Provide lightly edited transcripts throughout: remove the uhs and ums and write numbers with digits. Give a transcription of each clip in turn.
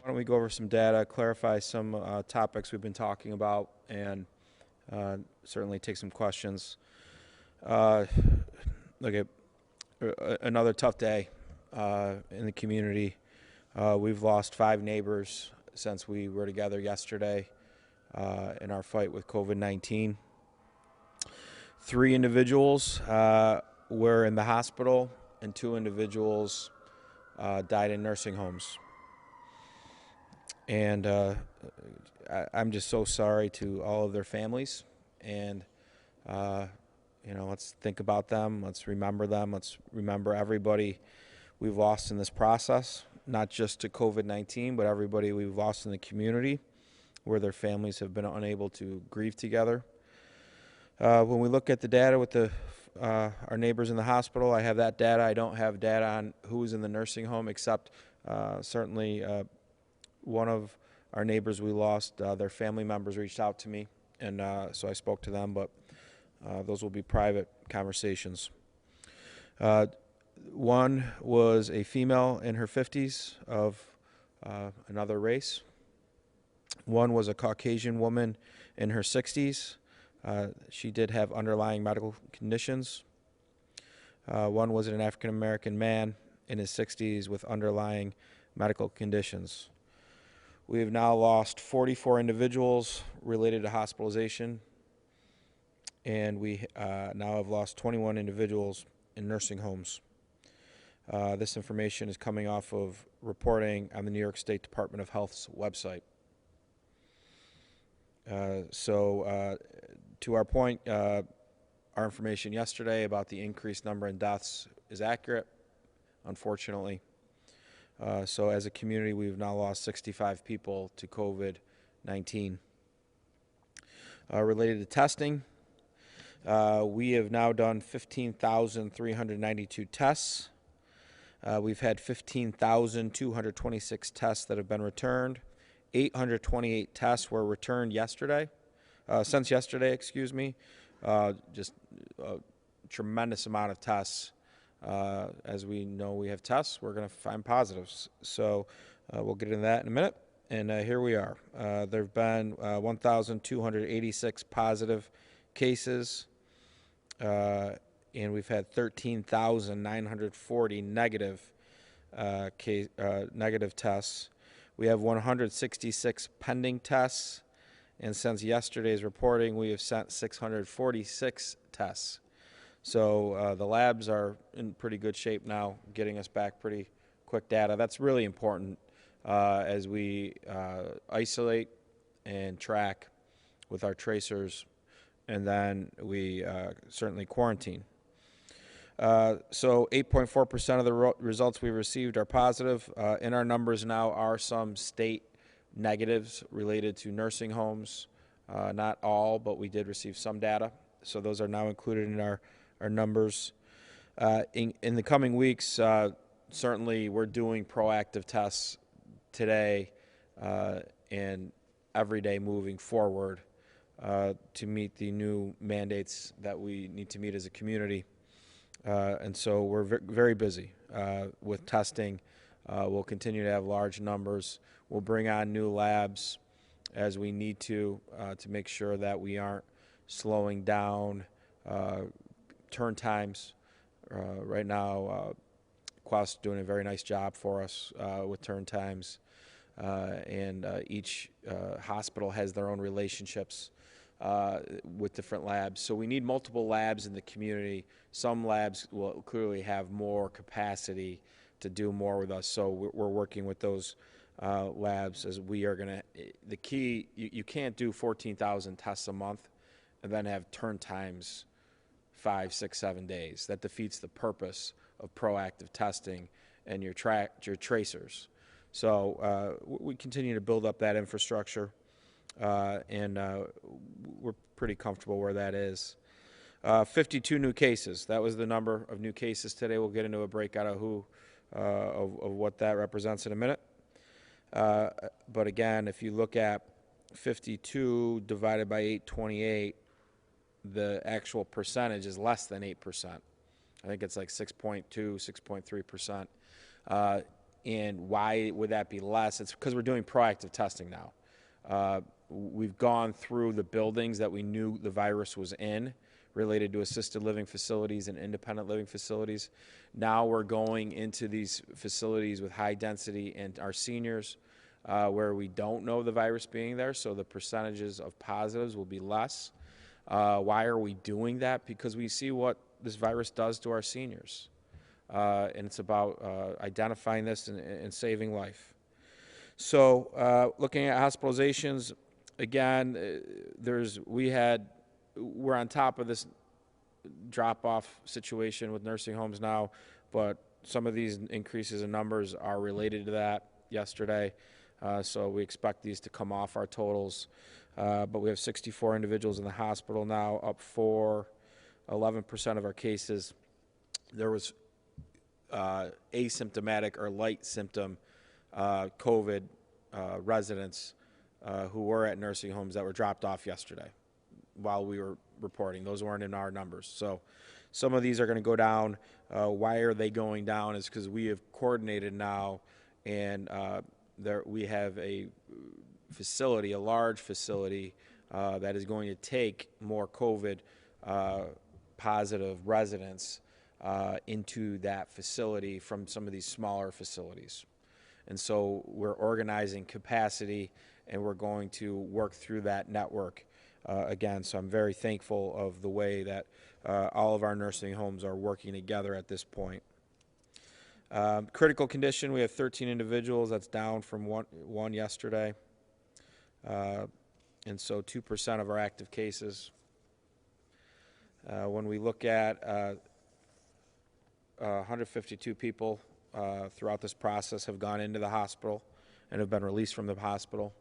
Why don't we go over some data, clarify some topics we've been talking about, and certainly take some questions. Look at another tough day in the community. We've lost 5 neighbors since we were together yesterday in our fight with COVID-19. 3 individuals were in the hospital, and 2 individuals died in nursing homes. And I'm just so sorry to all of their families. And, let's think about them. Let's remember them. Let's remember everybody we've lost in this process, not just to COVID-19, but everybody we've lost in the community where their families have been unable to grieve together. When we look at the data with our neighbors in the hospital, I have that data. I don't have data on who's in the nursing home, except certainly one of our neighbors we lost, their family members reached out to me, and so I spoke to them, but those will be private conversations. One was a female in her 50s of another race. One was a Caucasian woman in her 60s. She did have underlying medical conditions. One was an African-American man in his 60s with underlying medical conditions. We have now lost 44 individuals related to hospitalization, and we now have lost 21 individuals in nursing homes. This information is coming off of reporting on the New York State Department of Health's website. To our point, our information yesterday about the increased number in deaths is accurate, unfortunately. So as a community, we've now lost 65 people to COVID-19. Related to testing, we have now done 15,392 tests. We've had 15,226 tests that have been returned. 828 tests were returned yesterday. Since yesterday, excuse me. Just a tremendous amount of tests. As we know we have tests, we're going to find positives. So we'll get into that in a minute. And here we are. There have been 1,286 positive cases, and we've had 13,940 negative tests. We have 166 pending tests, and since yesterday's reporting, we have sent 646 tests. So the labs are in pretty good shape now, getting us back pretty quick data. That's really important as we isolate and track with our tracers, and then we certainly quarantine. So 8.4% of the results we received are positive. In our numbers now are some state negatives related to nursing homes. Not all, but we did receive some data. So those are now included in our numbers. In the coming weeks, certainly we're doing proactive tests today and every day moving forward to meet the new mandates that we need to meet as a community. And so we're very busy with testing. We'll continue to have large numbers. We'll bring on new labs as we need to make sure that we aren't slowing down turn times. Right now, Quest doing a very nice job for us with turn times, and each hospital has their own relationships with different labs. So we need multiple labs in the community. Some labs will clearly have more capacity to do more with us, so we're working with those labs as we are going to. The key, you can't do 14,000 tests a month and then have turn times 5, 6, 7 days. That defeats the purpose of proactive testing and your tracers. So we continue to build up that infrastructure, and we're pretty comfortable where that is. 52 new cases. That was the number of new cases today. We'll get into a breakout of of what that represents in a minute. But again, if you look at 52 divided by 828, the actual percentage is less than 8%. I think it's like 6.2, 6.3%. And why would that be less? It's because we're doing proactive testing now. We've gone through the buildings that we knew the virus was in, related to assisted living facilities and independent living facilities. Now we're going into these facilities with high density and our seniors, where we don't know the virus being there, so the percentages of positives will be less. Why are we doing that? Because we see what this virus does to our seniors. And it's about identifying this and saving life. So looking at hospitalizations, again, we're on top of this drop-off situation with nursing homes now, but some of these increases in numbers are related to that yesterday. So we expect these to come off our totals. But we have 64 individuals in the hospital now, up 11% of our cases. There was asymptomatic or light symptom COVID residents who were at nursing homes that were dropped off yesterday while we were reporting. Those weren't in our numbers. So some of these are going to go down. Why are they going down is because we have coordinated now, and we have a facility, a large facility, that is going to take more COVID positive residents into that facility from some of these smaller facilities. And so we're organizing capacity, and we're going to work through that network again. So I'm very thankful of the way that all of our nursing homes are working together at this point. Critical condition, we have 13 individuals. That's down from one yesterday. And so 2% of our active cases. When we look at 152 people throughout this process have gone into the hospital and have been released from the hospital.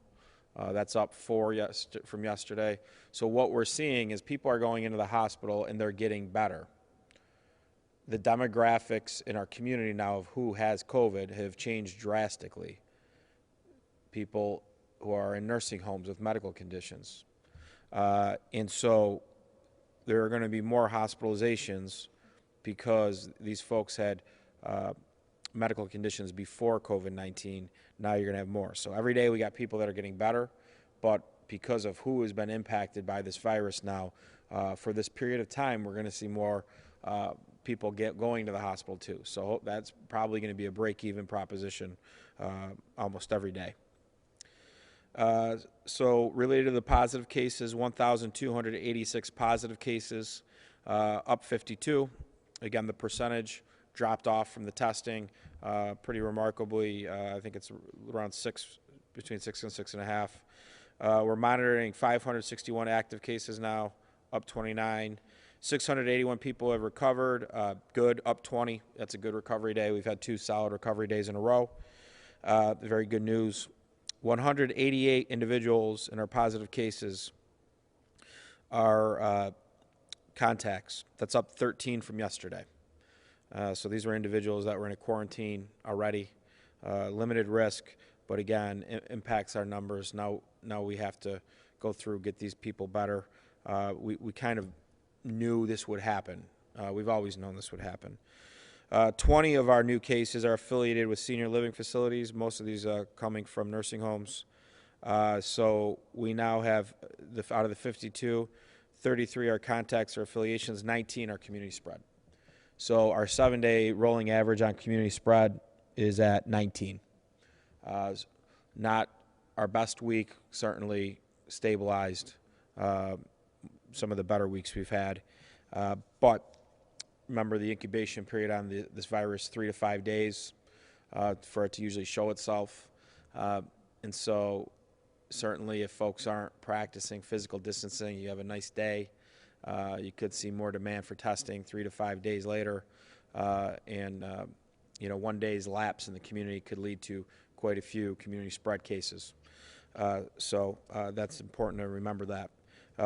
That's up 4 from yesterday. So what we're seeing is people are going into the hospital and they're getting better. The demographics in our community now of who has COVID have changed drastically. People who are in nursing homes with medical conditions. And so there are going to be more hospitalizations because these folks had medical conditions before COVID-19. Now you're going to have more. So every day we got people that are getting better, but because of who has been impacted by this virus now, for this period of time, we're going to see more people going to the hospital too. So that's probably going to be a break-even proposition almost every day. So related to the positive cases, 1,286 positive cases, up 52. Again, the percentage dropped off from the testing pretty remarkably. I think it's around between 6 and 6.5. We're monitoring 561 active cases now, up 29. 681 people have recovered, good, up 20. That's a good recovery day. We've had 2 solid recovery days in a row. Very good news. 188 individuals in our positive cases are contacts. That's up 13 from yesterday. So these were individuals that were in a quarantine already, limited risk, but again, impacts our numbers. Now we have to go through, get these people better. We kind of knew this would happen. We've always known this would happen. 20 of our new cases are affiliated with senior living facilities. Most of these are coming from nursing homes. So we now have, out of the 52, 33 are contacts or affiliations, 19 are community spread. So our 7-day rolling average on community spread is at 19. Not our best week, certainly stabilized some of the better weeks we've had. But remember the incubation period on this virus, 3 to 5 days for it to usually show itself. And so certainly if folks aren't practicing physical distancing, you have a nice day. You could see more demand for testing 3 to 5 days later. And 1 day's lapse in the community could lead to quite a few community spread cases. So that's important to remember that.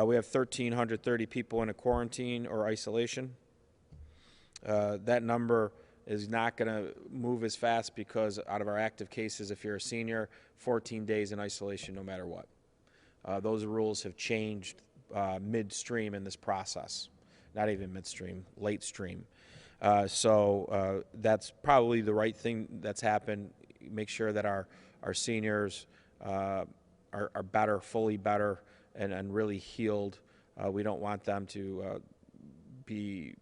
We have 1,330 people in a quarantine or isolation. That number is not going to move as fast because out of our active cases, if you're a senior, 14 days in isolation no matter what. Those rules have changed midstream in this process. Not even midstream, late stream. So that's probably the right thing that's happened. make sure that our seniors are better, fully better, and really healed. We don't want them to be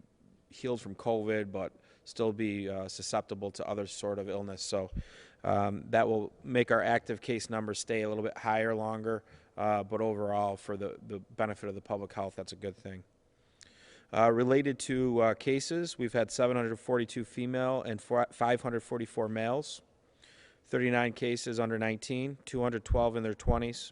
healed from COVID, but still be susceptible to other sort of illness. So that will make our active case numbers stay a little bit higher longer, but overall, for the benefit of the public health, that's a good thing. Related to cases, we've had 742 female and 544 males, 39 cases under 19, 212 in their 20s,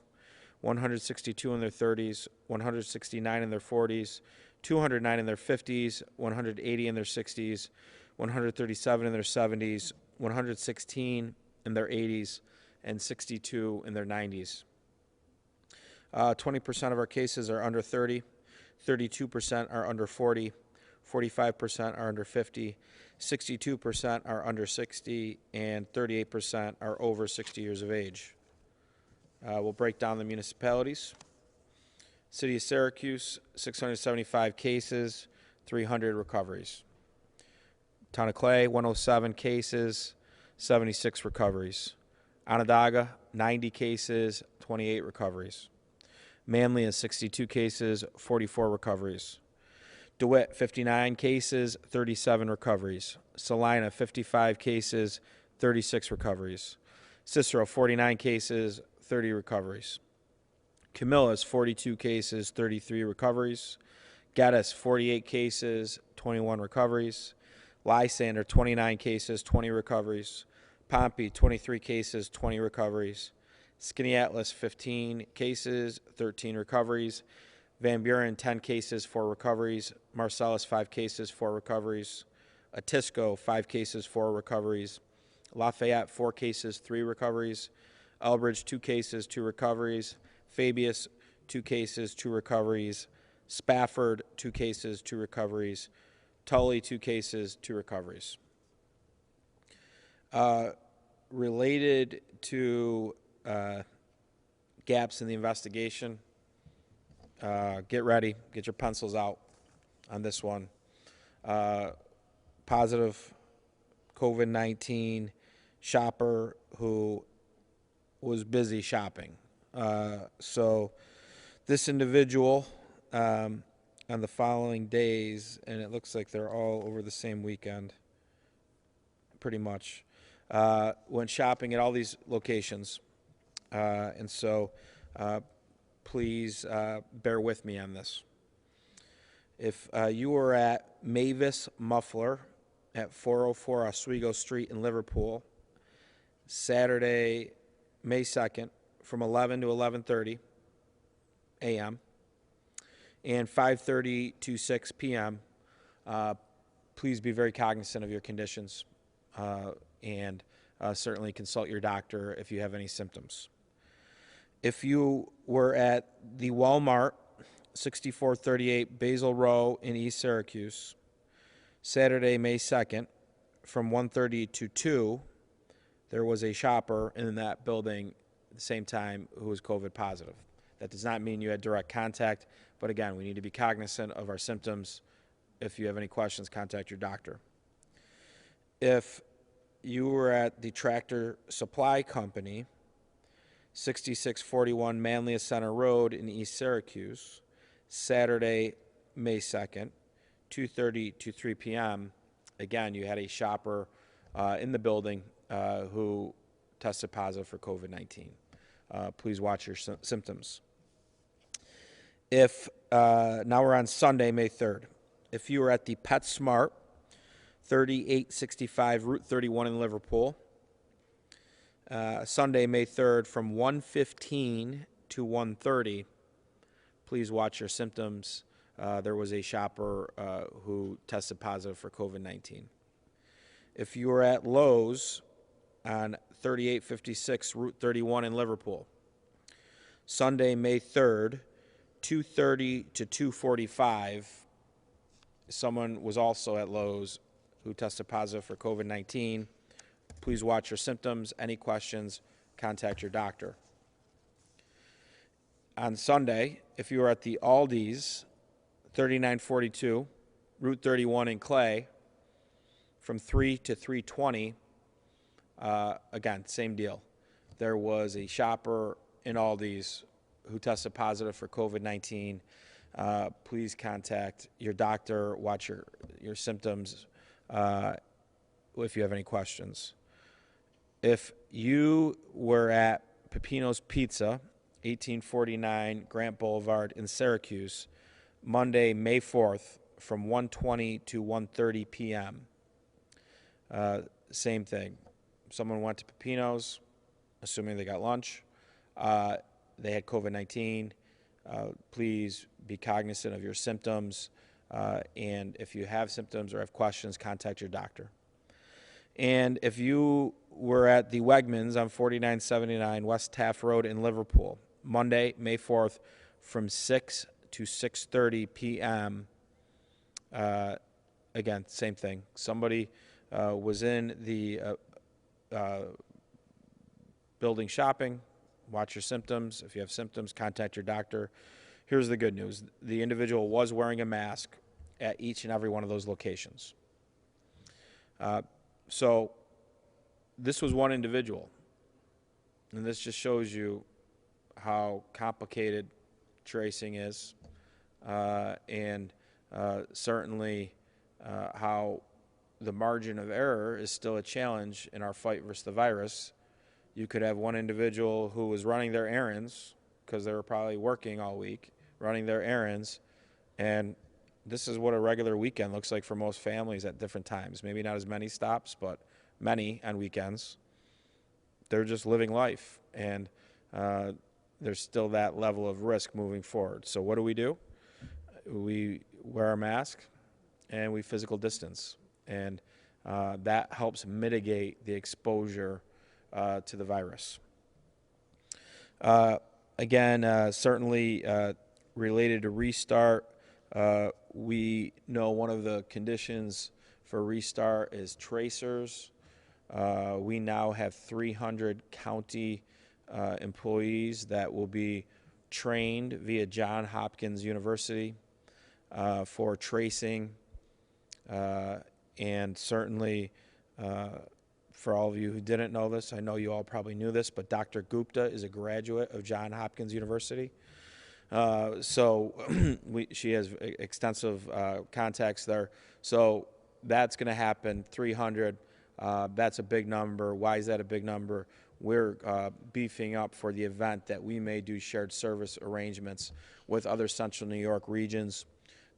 162 in their 30s, 169 in their 40s, 209 in their 50s, 180 in their 60s, 137 in their 70s, 116 in their 80s, and 62 in their 90s. 20% of our cases are under 30, 32% are under 40, 45% are under 50, 62% are under 60, and 38% are over 60 years of age. We'll break down the municipalities. City of Syracuse, 675 cases, 300 recoveries. Town of Clay, 107 cases, 76 recoveries. Onondaga, 90 cases, 28 recoveries. Manly has 62 cases, 44 recoveries. DeWitt, 59 cases, 37 recoveries. Salina, 55 cases, 36 recoveries. Cicero, 49 cases, 30 recoveries. Camillus, 42 cases, 33 recoveries. Geddes, 48 cases, 21 recoveries. Lysander, 29 cases, 20 recoveries. Pompey, 23 cases, 20 recoveries. Skaneateles, 15 cases, 13 recoveries. Van Buren, 10 cases, 4 recoveries. Marcellus, 5 cases, 4 recoveries. Atisco, 5 cases, 4 recoveries. Lafayette, 4 cases, 3 recoveries. Elbridge, 2 cases, 2 recoveries. Fabius, 2 cases, 2 recoveries. Spafford, 2 cases, 2 recoveries. Tully, 2 cases, 2 recoveries. Related to gaps in the investigation, get ready, get your pencils out on this one. Positive COVID-19 shopper who was busy shopping. So this individual on the following days, and it looks like they're all over the same weekend, pretty much, went shopping at all these locations. And so please bear with me on this. If you were at Mavis Muffler at 404 Oswego Street in Liverpool, Saturday, May 2nd, from 11 to 11:30 a.m. and 5:30 to 6 p.m., please be very cognizant of your conditions and certainly consult your doctor if you have any symptoms. If you were at the Walmart, 6438 Basil Row in East Syracuse, Saturday, May 2nd, from 1:30 to 2, there was a shopper in that building at the same time who was COVID positive. That does not mean you had direct contact, but again, we need to be cognizant of our symptoms. If you have any questions, contact your doctor. If you were at the Tractor Supply Company, 6641 Manlius Center Road in East Syracuse, Saturday, May 2nd, 2:30 to 3 p.m., again, you had a shopper in the building who tested positive for COVID-19. Please watch your symptoms. If now we're on Sunday, May 3rd. If you were at the PetSmart, 3865 Route 31 in Liverpool, Sunday, May 3rd, from 1:15 to 1:30, please watch your symptoms. There was a shopper who tested positive for COVID-19. If you were at Lowe's on 3856 Route 31 in Liverpool, Sunday, May 3rd, 2:30 to 2:45, someone was also at Lowe's who tested positive for COVID-19. Please watch your symptoms. Any questions, contact your doctor. On Sunday, if you were at the Aldi's, 3942 Route 31 in Clay, from 3 to 3:20, Again, same deal. There was a shopper in Aldi's who tested positive for COVID-19. Please contact your doctor, watch your symptoms if you have any questions. If you were at Peppino's Pizza, 1849 Grant Boulevard in Syracuse, Monday, May 4th, from 1:20 to 1:30 p.m., same thing. Someone went to Peppino's, assuming they got lunch. They had COVID-19. Please be cognizant of your symptoms. And if you have symptoms or have questions, contact your doctor. And if you were at the Wegmans on 4979 West Taft Road in Liverpool, Monday, May 4th, from 6 to 6:30 p.m., again, same thing. Somebody was in the building shopping. Watch your symptoms. If you have symptoms, contact your doctor. Here's the good news. The individual was wearing a mask at each and every one of those locations. So this was one individual. And this just shows you how complicated tracing is, and certainly how the margin of error is still a challenge in our fight versus the virus. You could have one individual who was running their errands because they were probably working all week, running their errands, and this is what a regular weekend looks like for most families at different times. Maybe not as many stops, but many on weekends. They're just living life, and there's still that level of risk moving forward. So what do? We wear a mask, and we physical distance, and that helps mitigate the exposure to the virus. Again, certainly related to restart, we know one of the conditions for restart is tracers. We now have 300 county employees that will be trained via Johns Hopkins University for tracing, and certainly for all of you who didn't know this, I know you all probably knew this, but Dr. Gupta is a graduate of Johns Hopkins University. So she has extensive contacts there. So that's going to happen, 300. That's a big number. Why is that a big number? We're beefing up for the event that we may do shared service arrangements with other central New York regions.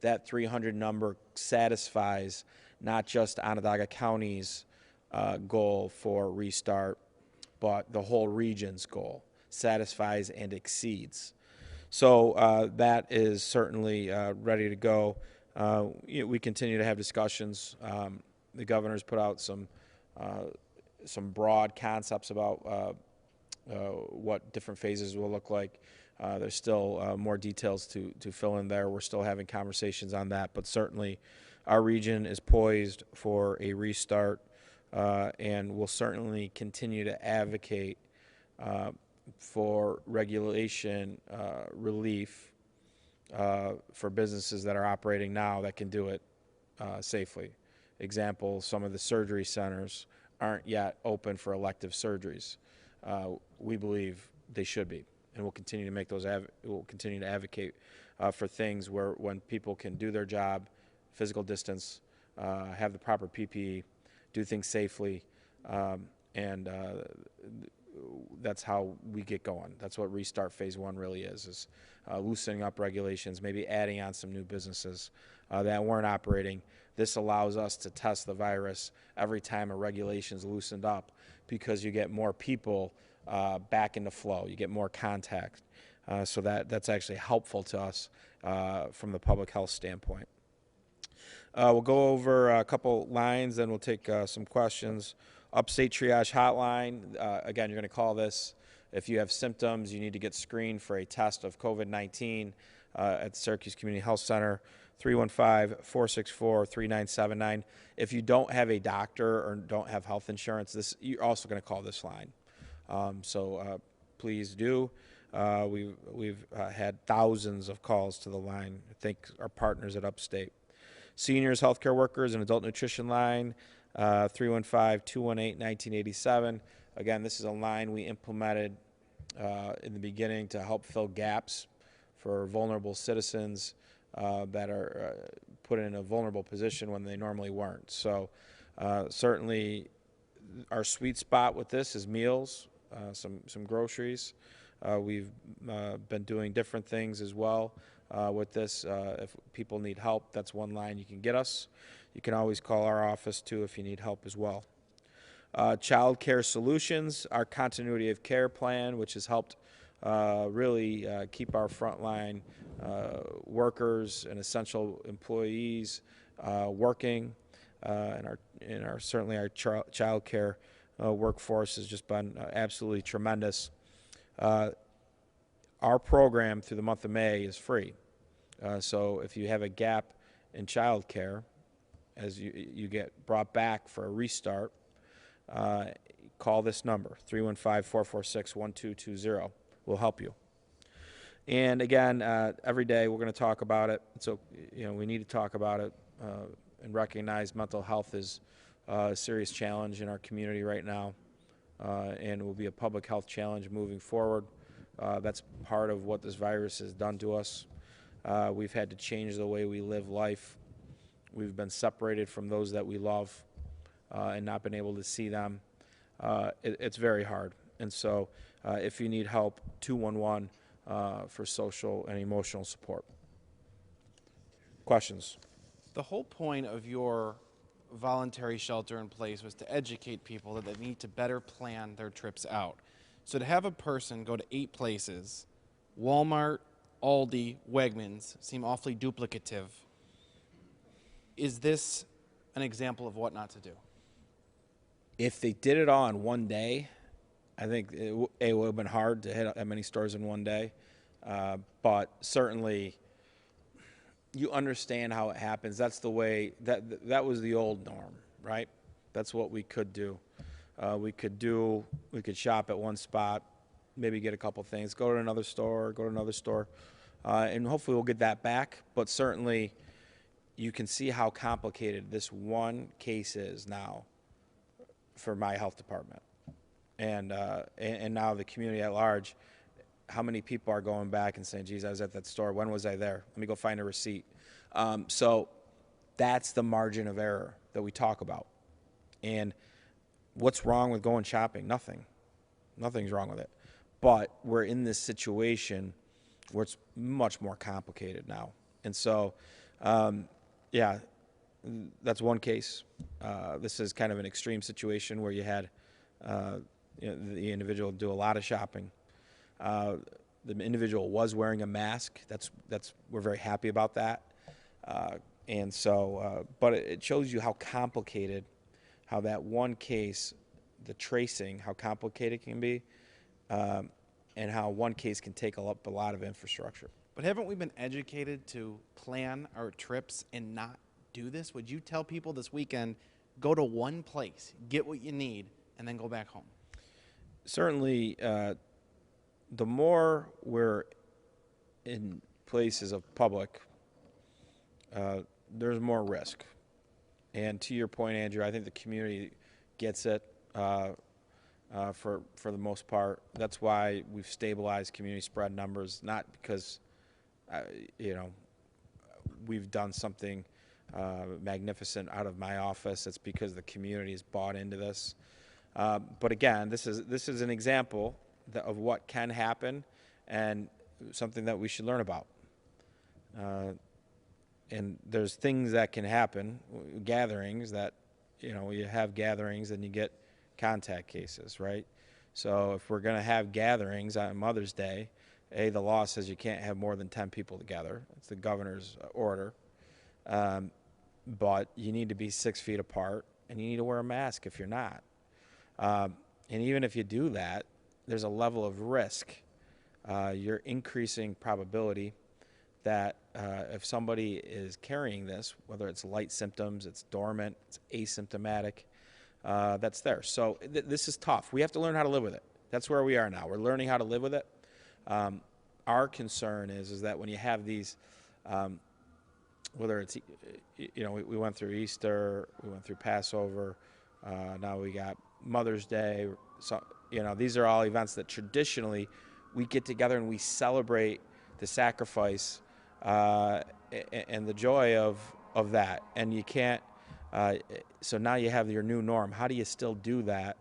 That 300 number satisfies not just Onondaga County's goal for restart, but the whole region's goal, satisfies and exceeds. So that is certainly ready to go. We continue to have discussions. The governor's put out some broad concepts about what different phases will look like. There's still more details to fill in there. We're still having conversations on that, but certainly our region is poised for a restart, and will certainly continue to advocate for regulation relief for businesses that are operating now that can do it safely. Example, some of the surgery centers aren't yet open for elective surgeries. We believe they should be, and we'll continue to make those. We'll continue to advocate for things where when people can do their job, physical distance, have the proper PPE, do things safely, and that's how we get going. That's what Restart Phase 1 really is loosening up regulations, maybe adding on some new businesses that weren't operating. This allows us to test the virus every time a regulation is loosened up, because you get more people back into flow. You get more contact. So that's actually helpful to us from the public health standpoint. We'll go over a couple lines, then we'll take some questions. Upstate Triage Hotline. Again, you're going to call this if you have symptoms. You need to get screened for a test of COVID-19 at the Syracuse Community Health Center, 315-464-3979. If you don't have a doctor or don't have health insurance, you're also going to call this line. So please do. We've had thousands of calls to the line. I think our partners at Upstate. Seniors, healthcare workers, and adult nutrition line, 315-218-1987. Again, this is a line we implemented in the beginning to help fill gaps for vulnerable citizens that are put in a vulnerable position when they normally weren't. So certainly our sweet spot with this is meals, some groceries. We've been doing different things as well with this. If people need help, that's one line you can get us. You can always call our office too if you need help as well. Childcare Solutions, our continuity of care plan, which has helped really keep our frontline workers and essential employees working, and certainly our child care workforce has just been absolutely tremendous. Our program through the month of May is free, so if you have a gap in child care, as you get brought back for a restart, call this number, 315-446-1220. We'll help you. And again, every day we're going to talk about it. So, we need to talk about it and recognize mental health is a serious challenge in our community right now, and will be a public health challenge moving forward. That's part of what this virus has done to us. We've had to change the way we live life. We've been separated from those that we love and not been able to see them. It's very hard. And so if you need help, 211 for social and emotional support. Questions? The whole point of your voluntary shelter in place was to educate people that they need to better plan their trips out. So to have a person go to 8 places, Walmart, Aldi, Wegmans, seem awfully duplicative. Is this an example of what not to do? If they did it all in one day, I think it would have been hard to hit that many stores in one day. But certainly, you understand how it happens. That's the way, that was the old norm, right? That's what we could do. We could shop at one spot, maybe get a couple things, go to another store, and hopefully we'll get that back. But certainly, you can see how complicated this one case is now for my health department, and now the community at large. How many people are going back and saying, geez, I was at that store, when was I there? Let me go find a receipt. So that's the margin of error that we talk about. And what's wrong with going shopping? Nothing's wrong with it. But we're in this situation where it's much more complicated now. And so, yeah, that's one case. This is kind of an extreme situation where you had the individual do a lot of shopping. The individual was wearing a mask. We're very happy about that. And so, but it shows you how complicated, how that one case, the tracing, how complicated it can be, and how one case can take up a lot of infrastructure. But haven't we been educated to plan our trips and not do this? Would you tell people this weekend, go to one place, get what you need, and then go back home? Certainly, the more we're in places of public, there's more risk. And to your point, Andrew, I think the community gets it for the most part. That's why we've stabilized community spread numbers, not because we've done something magnificent out of my office. It's because the community has bought into this. But again, this is an example of what can happen and something that we should learn about. And there's things that can happen, gatherings that, you have gatherings and you get contact cases, right? So if we're going to have gatherings on Mother's Day, the law says you can't have more than 10 people together. It's the governor's order. But you need to be 6 feet apart, and you need to wear a mask if you're not. And even if you do that, there's a level of risk. You're increasing probability that if somebody is carrying this, whether it's light symptoms, it's dormant, it's asymptomatic, that's there. So this is tough. We have to learn how to live with it. That's where we are now. We're learning how to live with it. Our concern is that when you have these whether it's, we went through Easter, we went through Passover, now we got Mother's Day. So, these are all events that traditionally we get together and we celebrate the sacrifice and the joy of that. And you can't, so now you have your new norm. How do you still do that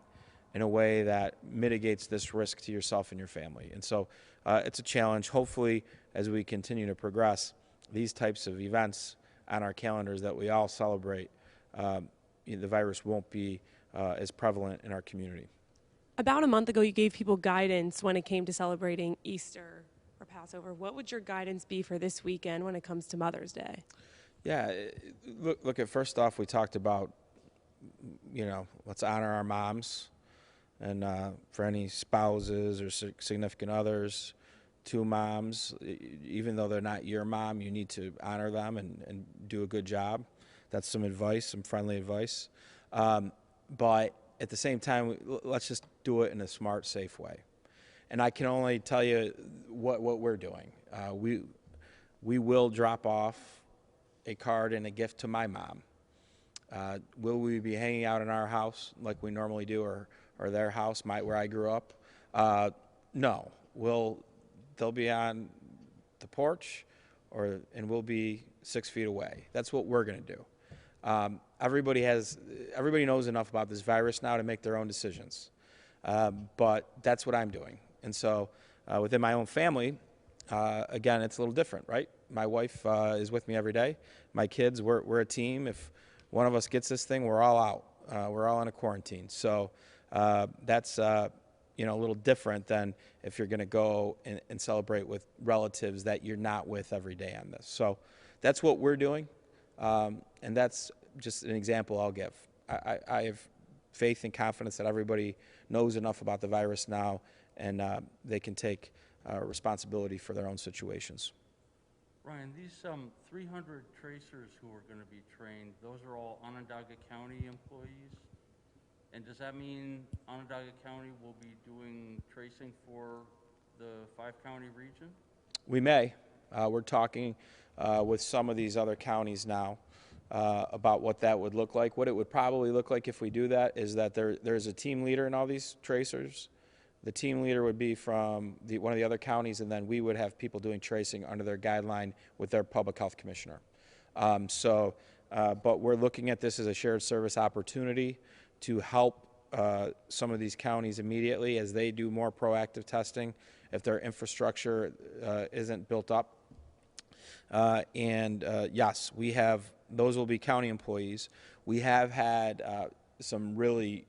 in a way that mitigates this risk to yourself and your family? And so it's a challenge. Hopefully, as we continue to progress, these types of events on our calendars that we all celebrate, the virus won't be as prevalent in our community. About a month ago, you gave people guidance when it came to celebrating Easter or Passover. What would your guidance be for this weekend when it comes to Mother's Day? Yeah, look at first off, we talked about, let's honor our moms, and for any spouses or significant others, two moms, even though they're not your mom, you need to honor them and do a good job. That's some advice, some friendly advice. But at the same time, let's just do it in a smart, safe way. And I can only tell you what we're doing. We will drop off a card and a gift to my mom. Will we be hanging out in our house like we normally do, or their house, where I grew up? No. They'll be on the porch, and we'll be 6 feet away. That's what we're going to do. Everybody knows enough about this virus now to make their own decisions. But that's what I'm doing. And so within my own family, again, it's a little different, right? My wife is with me every day. My kids, we're a team. If one of us gets this thing, we're all out. We're all in a quarantine. So that's a little different than if you're going to go and celebrate with relatives that you're not with every day on this. So that's what we're doing. And that's just an example I'll give. I have faith and confidence that everybody knows enough about the virus now, and they can take responsibility for their own situations. Ryan, these 300 tracers who are going to be trained, those are all Onondaga County employees? And does that mean Onondaga County will be doing tracing for the 5-county region? We may. We're talking with some of these other counties now about what that would look like. What it would probably look like if we do that is that there's a team leader in all these tracers. The team leader would be from one of the other counties, and then we would have people doing tracing under their guideline with their public health commissioner. But we're looking at this as a shared service opportunity to help some of these counties immediately as they do more proactive testing if their infrastructure isn't built up. Yes, those will be county employees. We have had some really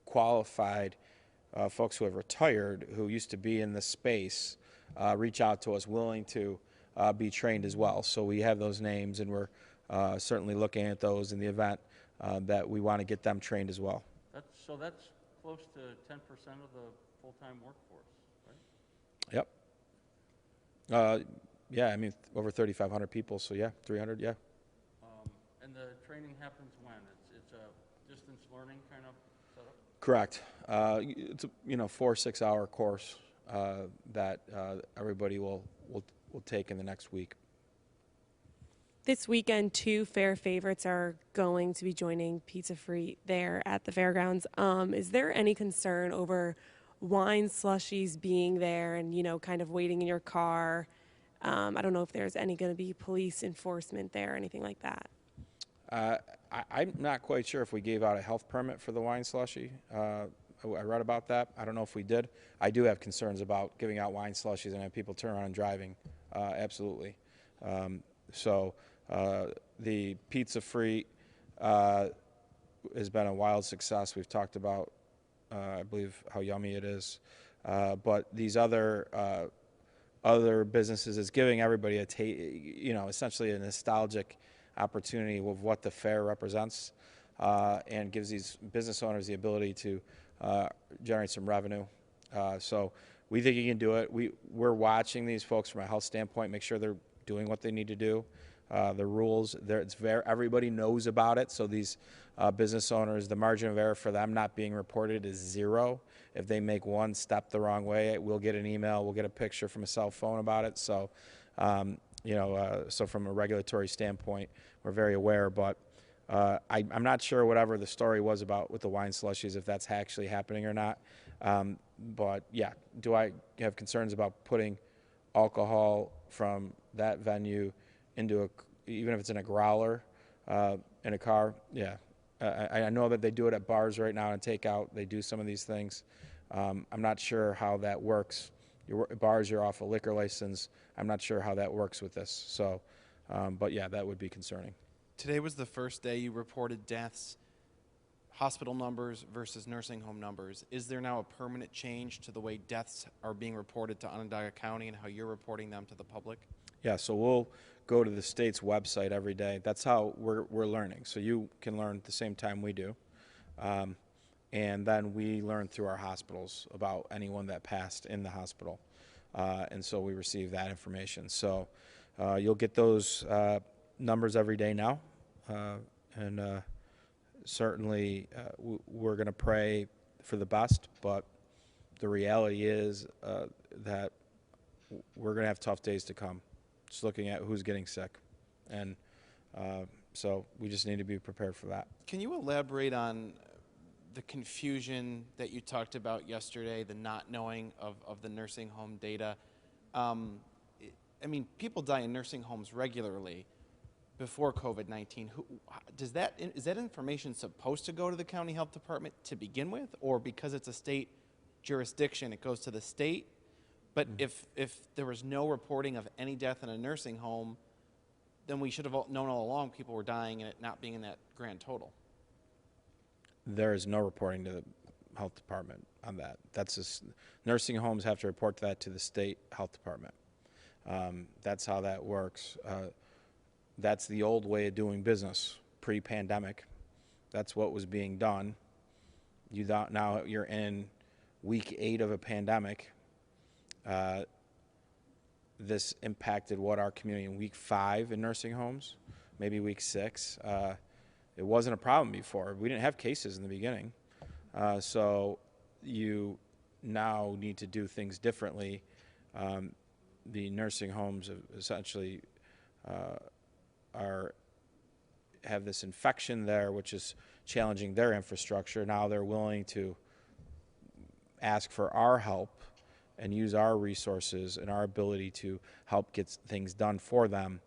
qualified folks who have retired, who used to be in this space, reach out to us willing to be trained as well. So we have those names, and we're certainly looking at those in the event that we want to get them trained as well. So that's close to 10% of the full-time workforce, right? Yep. Yeah, I mean, over 3,500 people, so yeah, 300, yeah. And the training happens when? It's a distance learning kind of setup? Correct. It's a 4-6 hour course that everybody will take in the next week. This weekend, 2 fair favorites are going to be joining Pizza Free there at the fairgrounds. Is there any concern over wine slushies being there and, kind of waiting in your car? I don't know if there's going to be police enforcement there or anything like that. I'm not quite sure if we gave out a health permit for the wine slushie. I read about that. I don't know if we did. I do have concerns about giving out wine slushies and have people turn around and driving. Absolutely. The Pizza Free has been a wild success. We've talked about, I believe, how yummy it is. But these other businesses is giving everybody essentially a nostalgic opportunity of what the fair represents, and gives these business owners the ability to generate some revenue. So we think you can do it. We're watching these folks from a health standpoint, make sure they're doing what they need to do. The rules, everybody knows about it. So these business owners, the margin of error for them not being reported is 0. If they make one step the wrong way, we'll get an email, we'll get a picture from a cell phone about it. So So from a regulatory standpoint, we're very aware, but I'm not sure whatever the story was about with the wine slushies, if that's actually happening or not. But yeah, do I have concerns about putting alcohol from that venue into even if it's in a growler, in a car? Yeah. I know that they do it at bars right now and takeout. They do some of these things. I'm not sure how that works. Bars, you're off a liquor license. I'm not sure how that works with this. So, but yeah, that would be concerning. Today was the first day you reported deaths, hospital numbers versus nursing home numbers. Is there now a permanent change to the way deaths are being reported to Onondaga County and how you're reporting them to the public? Yeah, so we'll go to the state's website every day. That's how we're learning. So you can learn at the same time we do. And then we learn through our hospitals about anyone that passed in the hospital. And so we receive that information. So you'll get those numbers every day now. And certainly we're going to pray for the best, but the reality is that we're going to have tough days to come, just looking at who's getting sick. And so we just need to be prepared for that. Can you elaborate on the confusion that you talked about yesterday, the not knowing of the nursing home data? I mean, people die in nursing homes regularly before COVID-19. Is that information supposed to go to the county health department to begin with, or because it's a state jurisdiction, it goes to the state? But if there was no reporting of any death in a nursing home, then we should have known all along people were dying and it not being in that grand total. There is no reporting to the health department on that. That's just, nursing homes have to report that to the state health department. That's how that works. That's the old way of doing business pre-pandemic. That's what was being done. Now you're in week 8 of a pandemic. This impacted our community in week 5 in nursing homes, maybe week 6. It wasn't a problem before. We didn't have cases in the beginning. So you now need to do things differently. The nursing homes essentially have this infection there, which is challenging their infrastructure. Now they're willing to ask for our help and use our resources and our ability to help get things done for them.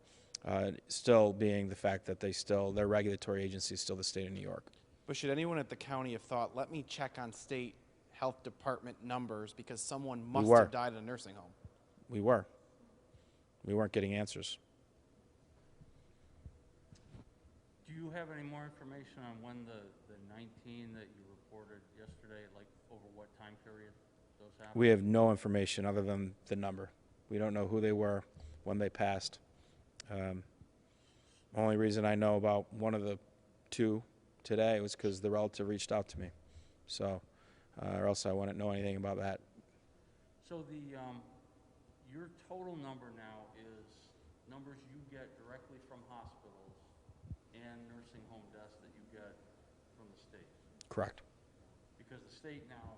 Still being the fact that their regulatory agency is still the state of New York. But should anyone at the county have thought, let me check on state health department numbers because someone must have died in a nursing home? We weren't getting answers. Do you have any more information on when the 19 that you reported yesterday, like over what time period those happened? We have no information other than the number. We don't know who they were, when they passed. Only reason I know about one of the 2 today was because the relative reached out to me. So, or else I wouldn't know anything about that. So your total number now is numbers you get directly from hospitals and nursing home deaths that you get from the state. Correct. Because the state now,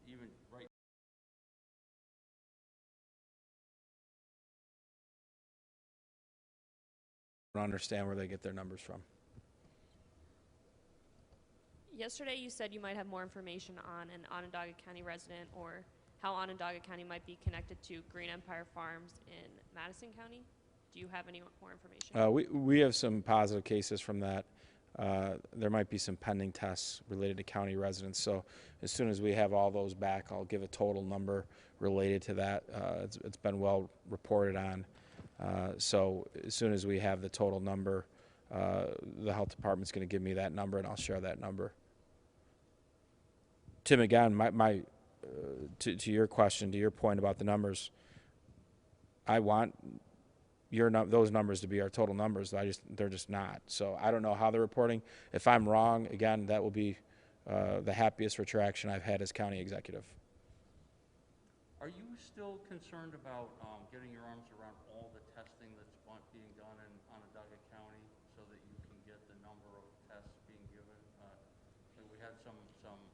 even right I don't understand where they get their numbers from. Yesterday you said you might have more information on an Onondaga County resident or how Onondaga County might be connected to Green Empire Farms in Madison County. Do you have any more information? We have some positive cases from that. There might be some pending tests related to county residents. So as soon as we have all those back, I'll give a total number related to that. It's been well reported on. So as soon as we have the total number, the health department's going to give me that number, and I'll share that number. Tim, again, to your question, to your point about the numbers, I want those numbers to be our total numbers. They're just not. So I don't know how they're reporting. If I'm wrong, again, that will be the happiest retraction I've had as county executive. Are you still concerned about getting your arms around all the testing that's being done in Onondaga County so that you can get the number of tests being given? We had some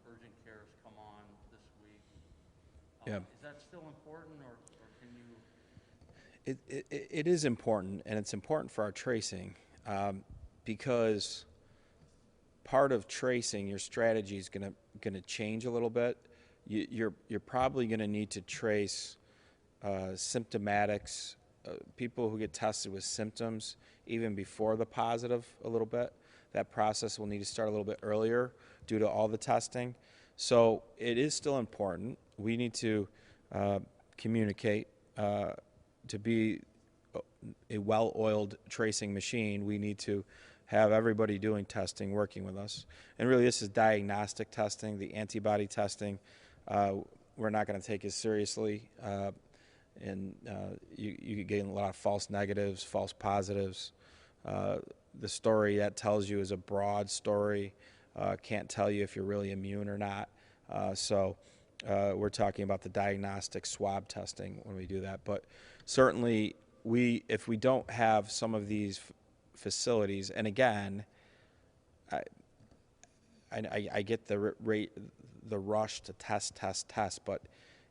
urgent cares come on this week. Yeah. Is that still important, or can you? It is important, and it's important for our tracing, because part of tracing, your strategy is gonna change a little bit. You're probably gonna need to trace symptomatics, people who get tested with symptoms even before the positive a little bit. That process will need to start a little bit earlier due to all the testing. So it is still important. We need to communicate. To be a well-oiled tracing machine, we need to have everybody doing testing working with us. And really, this is diagnostic testing. The antibody testing, we're not going to take as seriously. And you could get a lot of false negatives, false positives. The story that tells you is a broad story. Can't tell you if you're really immune or not. So we're talking about the diagnostic swab testing when we do that. But certainly, if we don't have some of these facilities, and again, I get the rush to test, but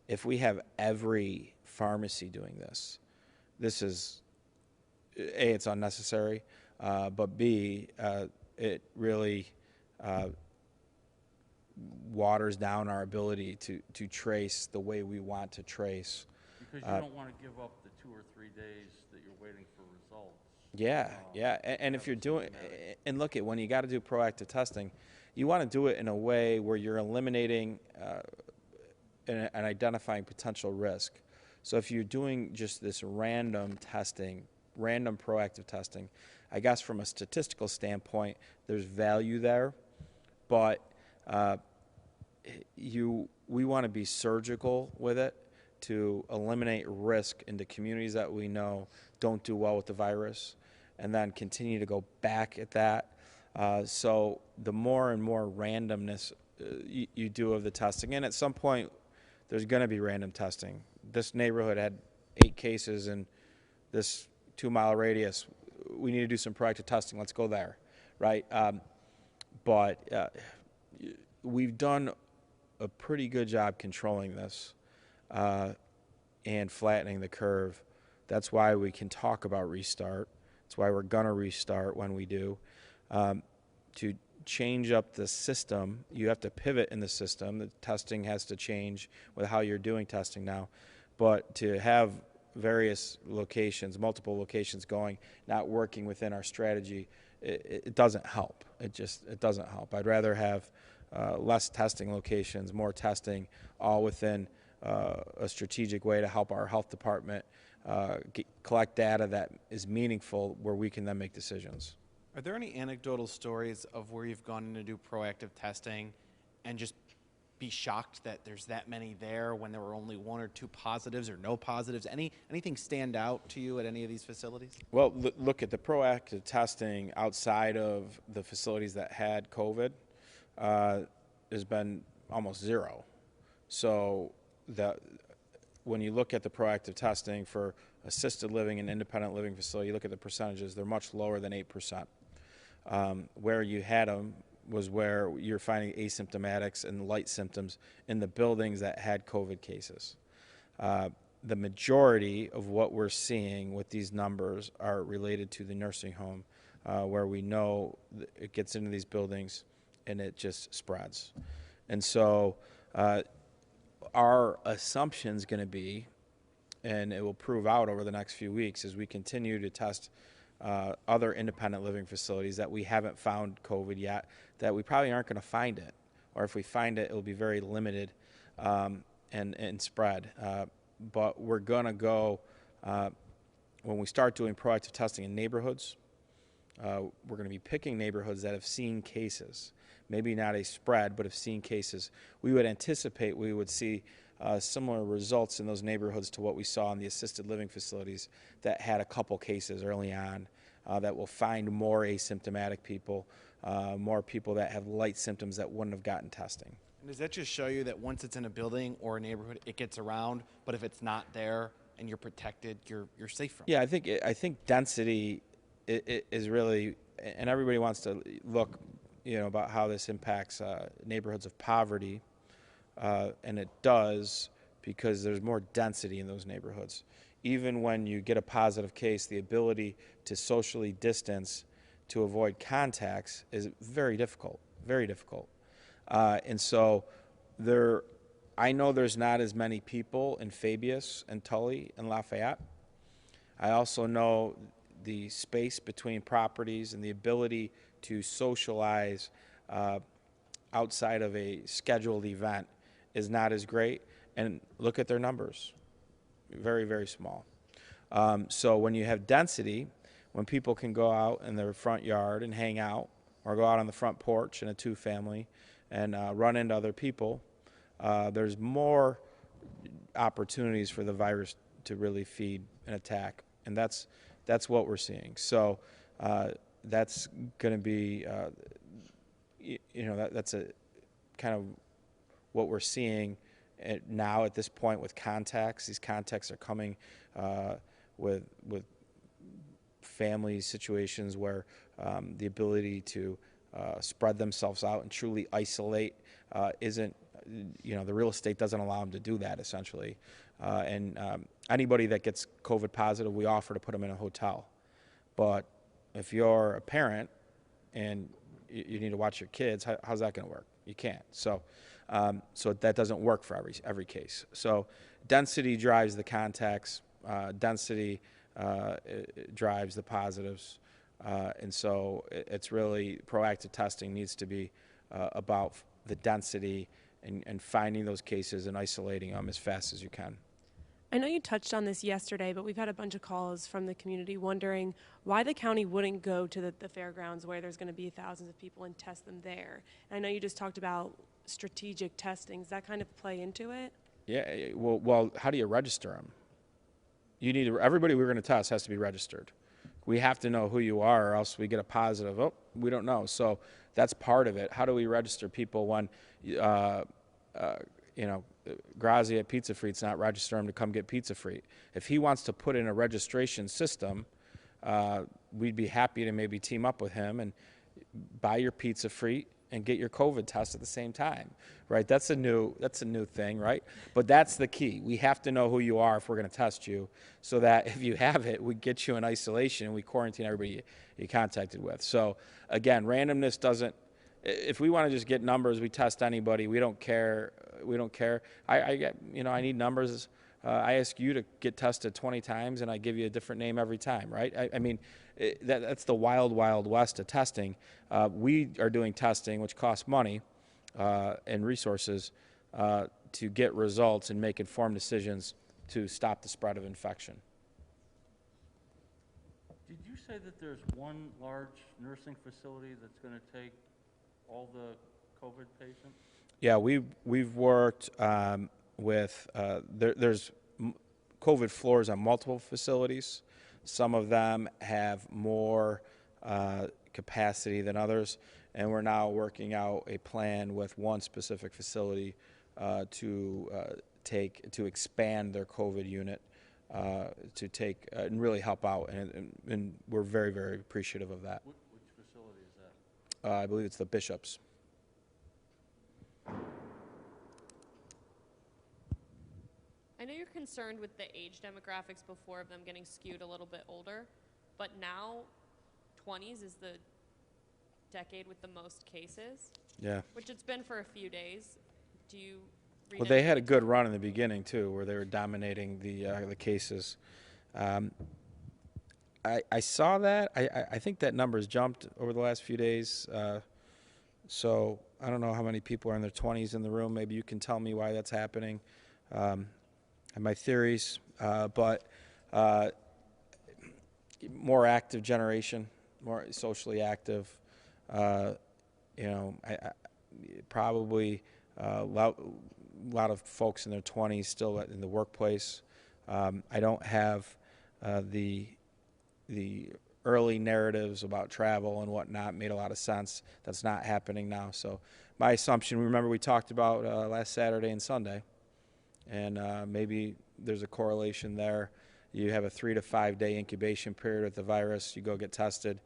if we have every pharmacy doing this is A, it's unnecessary, but B, it really waters down our ability to trace the way we want to trace. Because you don't want to give up the 2 or 3 days that you're waiting for results. Yeah. And if you're doing, and look, when you got to do proactive testing, you want to do it in a way where you're eliminating and identifying potential risk. So if you're doing just this random testing, random proactive testing, I guess from a statistical standpoint, there's value there, but we want to be surgical with it to eliminate risk into communities that we know don't do well with the virus, and then continue to go back at that. So the more and more randomness you do of the testing, and at some point there's going to be random testing. This neighborhood had 8 cases in this 2-mile radius. We need to do some proactive testing. Let's go there, right? But we've done a pretty good job controlling this and flattening the curve. That's why we can talk about restart. That's why we're going to restart when we do. To change up the system, you have to pivot in the system. The testing has to change with how you're doing testing now. But to have various locations, multiple locations going, not working within our strategy, it doesn't help. It doesn't help. I'd rather have less testing locations, more testing, all within a strategic way to help our health department collect data that is meaningful where we can then make decisions. Are there any anecdotal stories of where you've gone in to do proactive testing and just be shocked that there's that many there when there were only 1 or 2 positives or no positives? Anything stand out to you at any of these facilities? Well, look at the proactive testing outside of the facilities that had COVID has been almost zero. So when you look at the proactive testing for assisted living and independent living facility, you look at the percentages, they're much lower than 8%. Where you had them was where you're finding asymptomatics and light symptoms in the buildings that had COVID cases. The majority of what we're seeing with these numbers are related to the nursing home, where we know it gets into these buildings and it just spreads. And so our assumption is going to be, and it will prove out over the next few weeks as we continue to test other independent living facilities that we haven't found COVID yet, that we probably aren't going to find it. Or if we find it, it will be very limited and spread. But we're going to go, when we start doing proactive testing in neighborhoods, we're going to be picking neighborhoods that have seen cases. Maybe not a spread, but have seen cases. We would anticipate we would see similar results in those neighborhoods to what we saw in the assisted living facilities that had a couple cases early on, that will find more asymptomatic people, more people that have light symptoms that wouldn't have gotten testing. And does that just show you that once it's in a building or a neighborhood, it gets around, but if it's not there and you're protected, you're safe from it? Yeah, I think density is really, and everybody wants to look, about how this impacts neighborhoods of poverty. And it does, because there's more density in those neighborhoods. even when you get a positive case, the ability to socially distance to avoid contacts is very difficult, very difficult. And so I know there's not as many people in Fabius and Tully and Lafayette. I also know the space between properties and the ability to socialize outside of a scheduled event is not as great. And look at their numbers, very, very small. So when you have density, when people can go out in their front yard and hang out, or go out on the front porch in a two-family and run into other people, there's more opportunities for the virus to really feed and attack, and that's what we're seeing. So that's going to be, that's a kind of what we're seeing now at this point with contacts. These contacts are coming with family situations where the ability to spread themselves out and truly isolate isn't, the real estate doesn't allow them to do that, essentially. And anybody that gets COVID positive, we offer to put them in a hotel. But if you're a parent and you need to watch your kids, how's that going to work? You can't. So that doesn't work for every case. So density drives the contacts. Density drives the positives. And so it's really proactive testing needs to be about the density and finding those cases and isolating them as fast as you can. I know you touched on this yesterday, but we've had a bunch of calls from the community wondering why the county wouldn't go to the fairgrounds where there's going to be thousands of people and test them there. And I know you just talked about strategic testing. Does that kind of play into it? Yeah. Well, how do you register them? Everybody we're going to test has to be registered. We have to know who you are, or else we get a positive. Oh, we don't know. So that's part of it. How do we register people when, Grazi at Pizza Friet's not register him to come get Pizza Friet? If he wants to put in a registration system, we'd be happy to maybe team up with him and buy your Pizza Friet and get your COVID test at the same time, right? That's a new thing, right? But that's the key. We have to know who you are if we're going to test you, so that if you have it, we get you in isolation and we quarantine everybody you contacted with. So again, randomness doesn't. If we want to just get numbers, we test anybody. We don't care. We don't care. I need numbers. I ask you to get tested 20 times, and I give you a different name every time, right? That's the wild, wild west of testing. We are doing testing, which costs money and resources to get results and make informed decisions to stop the spread of infection. Did you say that there's one large nursing facility that's going to take all the COVID patients? Yeah, we've worked with there's COVID floors on multiple facilities. Some of them have more capacity than others, and we're now working out a plan with one specific facility to expand their COVID unit to take and really help out, and we're very, very appreciative of that. Which facility is that? I believe it's the Bishops. I know you're concerned with the age demographics before of them getting skewed a little bit older, but now 20s is the decade with the most cases. Yeah. Which it's been for a few days. Do you read Well, they had a anything good run in the beginning too, where they were dominating the cases. I saw that. I think that number's jumped over the last few days. So I don't know how many people are in their 20s in the room. Maybe you can tell me why that's happening. And my theories, but more active generation, more socially active. Probably a lot of folks in their 20s still in the workplace. I don't have the early narratives about travel and whatnot made a lot of sense. That's not happening now. So my assumption, remember we talked about last Saturday and Sunday, and maybe there's a correlation there. You have a 3 to 5 day incubation period with the virus. You go get tested.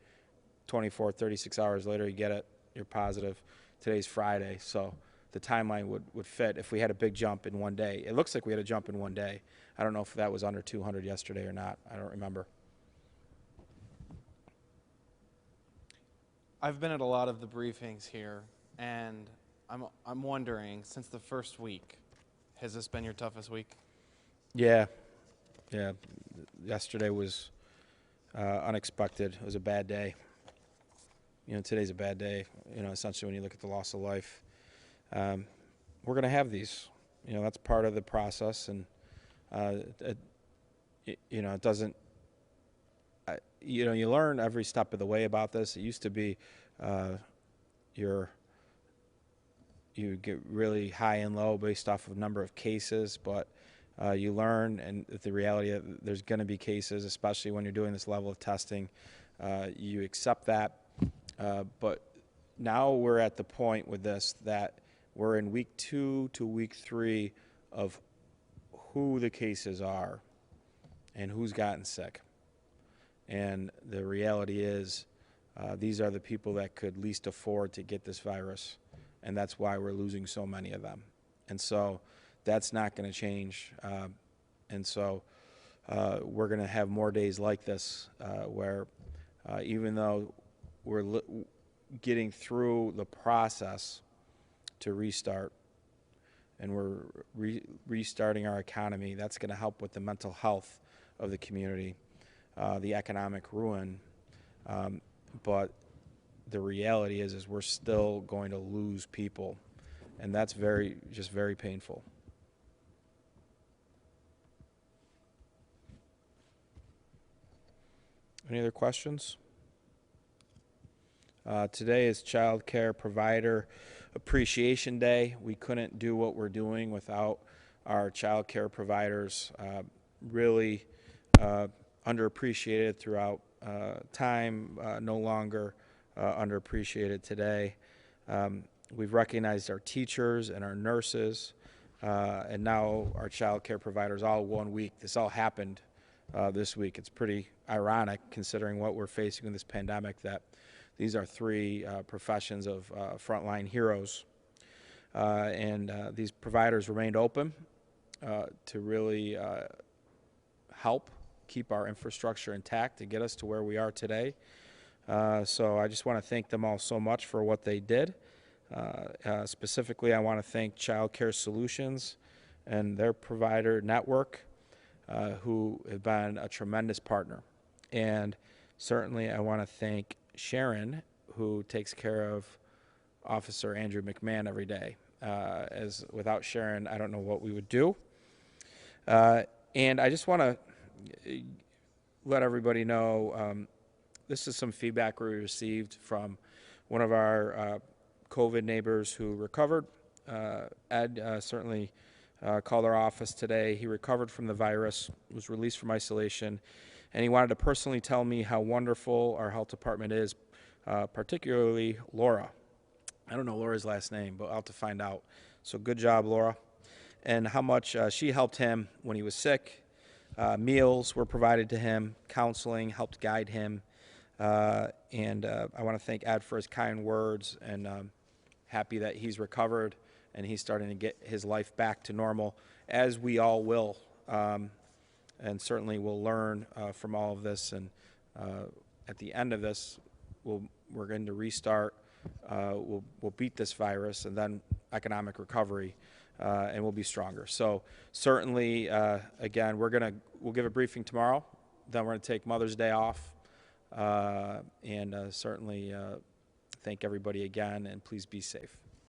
24, 36 hours later, you get it. You're positive. Today's Friday, so the timeline would fit if we had a big jump in one day. It looks like we had a jump in one day. I don't know if that was under 200 yesterday or not. I don't remember. I've been at a lot of the briefings here, and I'm wondering, since the first week, has this been your toughest week? Yeah. Yesterday was unexpected. It was a bad day. Today's a bad day, essentially when you look at the loss of life. We're going to have these. That's part of the process, and it doesn't. You learn every step of the way about this. It used to be you get really high and low based off of number of cases, but you learn, and the reality of there's going to be cases, especially when you're doing this level of testing. You accept that, but now we're at the point with this that we're in week 2 to week 3 of who the cases are and who's gotten sick. And the reality is these are the people that could least afford to get this virus, and that's why we're losing so many of them. And so that's not going to change. And so we're going to have more days like this where even though we're getting through the process to restart, and we're restarting our economy, that's going to help with the mental health of the community, the economic ruin. But the reality is we're still going to lose people, and that's very painful. Any other questions? Today is Childcare Provider Appreciation Day. We couldn't do what we're doing without our childcare providers. Really underappreciated throughout time, no longer underappreciated today. We've recognized our teachers and our nurses, and now our childcare providers all 1 week. This all happened this week. It's pretty ironic considering what we're facing in this pandemic, that these are 3 professions of frontline heroes. And these providers remained open to really help keep our infrastructure intact to get us to where we are today. So I just want to thank them all so much for what they did. Specifically, I want to thank Childcare Solutions and their provider network, who have been a tremendous partner. And certainly I want to thank Sharon, who takes care of Officer Andrew McMahon every day. As without Sharon, I don't know what we would do. And I just want to let everybody know, this is some feedback we received from one of our COVID neighbors who recovered. Ed certainly called our office today. He recovered from the virus, was released from isolation, and he wanted to personally tell me how wonderful our health department is, particularly Laura. I don't know Laura's last name, but I'll have to find out. So good job, Laura. And how much she helped him when he was sick. Meals were provided to him, counseling helped guide him. And I want to thank Ed for his kind words, and happy that he's recovered and he's starting to get his life back to normal, as we all will. And certainly we'll learn from all of this. And at the end of this, we're going to restart. We'll beat this virus, and then economic recovery, and we'll be stronger. So certainly, again, we'll give a briefing tomorrow. Then we're going to take Mother's Day off, and certainly thank everybody again, and please be safe.